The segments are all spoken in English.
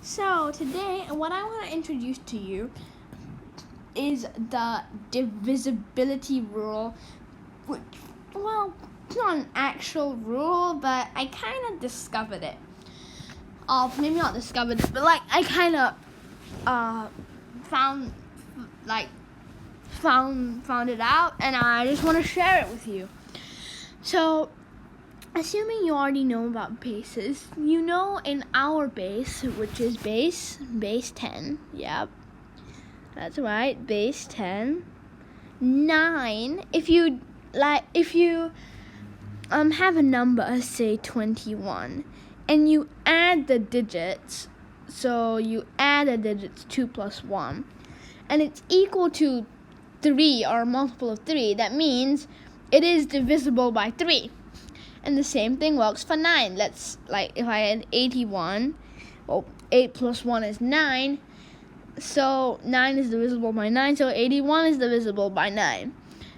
So today, what I want to introduce to you is the divisibility rule, which, well, it's not an actual rule, but I kind of discovered it. Maybe not discovered it, but I kind of found it out, and I just want to share it with you. So, assuming you already know about bases, you know in our base, which is base 10, yep, that's right, base 10, 9, if you have a number, say 21, and you add the digits, so you add the digits 2 plus 1, and it's equal to 3 or a multiple of 3, that means it is divisible by 3. And the same thing works for 9. If I had 81, 8 plus 1 is 9. So 9 is divisible by 9. So 81 is divisible by 9.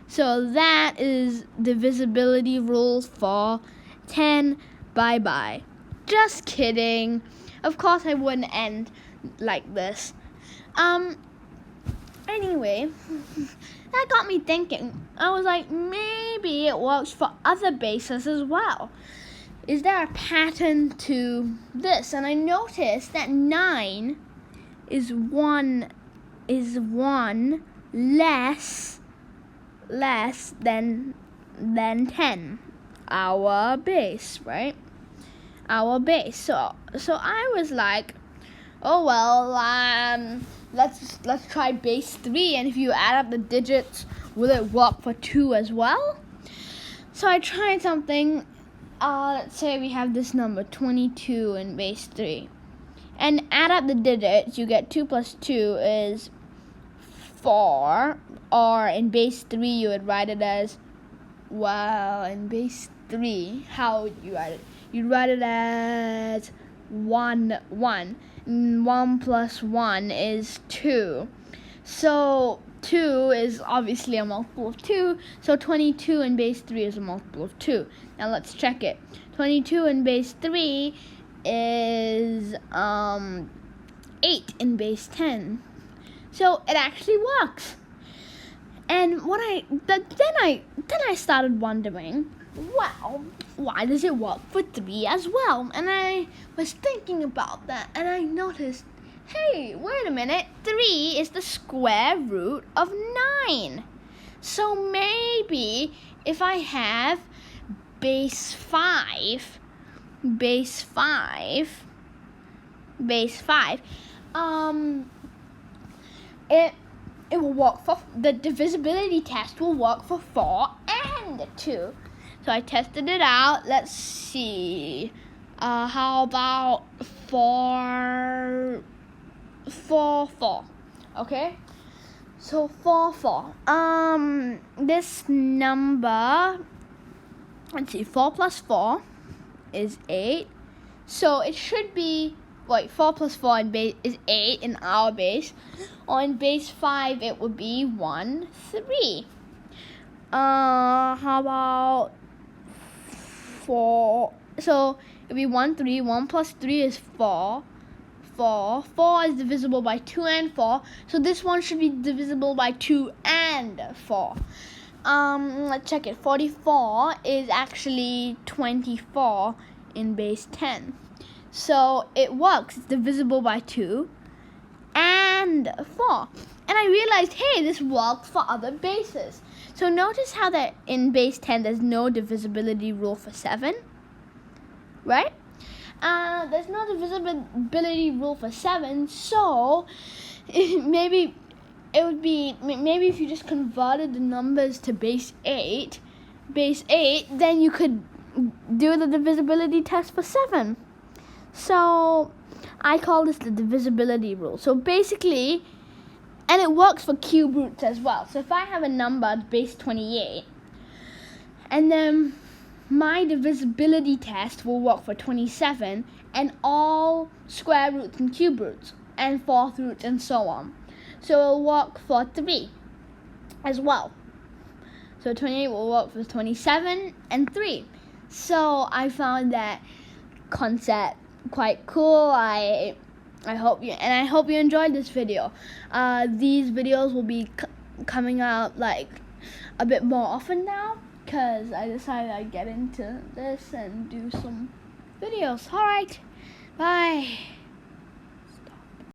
So that is divisibility rule for 10. Bye-bye. Just kidding. Of course I wouldn't end like this. Anyway, that got me thinking. I was like, maybe it works for other bases as well. Is there a pattern to this? And I noticed that 9 is one less than 10. Our base, right? Our base. So I was like, oh well, let's try base 3, and if you add up the digits, will it work for 2 as well? So I tried something. Let's say we have this number 22 in base 3, and add up the digits. You get 2 plus 2 is 4, or in base 3 you would write it as, well, in base 3, how would you write it? You'd write it as 1. 1 plus 1 is 2. So 2 is obviously a multiple of 2. So 22 in base 3 is a multiple of 2. Now let's check it. 22 in base 3 is 8 in base 10. So it actually works. And then I started wondering, well, why does it work for 3 as well? And I was thinking about that, and I noticed, hey, wait a minute, 3 is the square root of 9. So maybe if I have base 5, it will work for, the divisibility test will work for 4 and 2. So I tested it out. Let's see. How about 4? Okay. So 4. This number. Let's see. 4 plus 4 is 8. So it should be. 4 plus 4 in base is 8 in our base. On base 5, it would be 1, 3. How about 4? So it would be 1, 3. 1 plus 3 is 4. 4 is divisible by 2 and 4. So this one should be divisible by 2 and 4. Let's check it. 44 is actually 24 in base 10. So it works. It's divisible by 2 and 4. And I realized, hey, this works for other bases. So notice how that in base 10 there's no divisibility rule for 7, right? There's no divisibility rule for 7, so maybe if you just converted the numbers to base 8, then you could do the divisibility test for 7. So I call this the divisibility rule. So basically, and it works for cube roots as well. So if I have a number base 28, and then my divisibility test will work for 27 and all square roots and cube roots and fourth roots and so on. So it'll work for 3 as well. So 28 will work for 27 and 3. So I found that concept quite cool. I I hope you enjoyed this video. These videos will be coming out like a bit more often now, because I decided I'd get into this and do some videos. Alright, bye.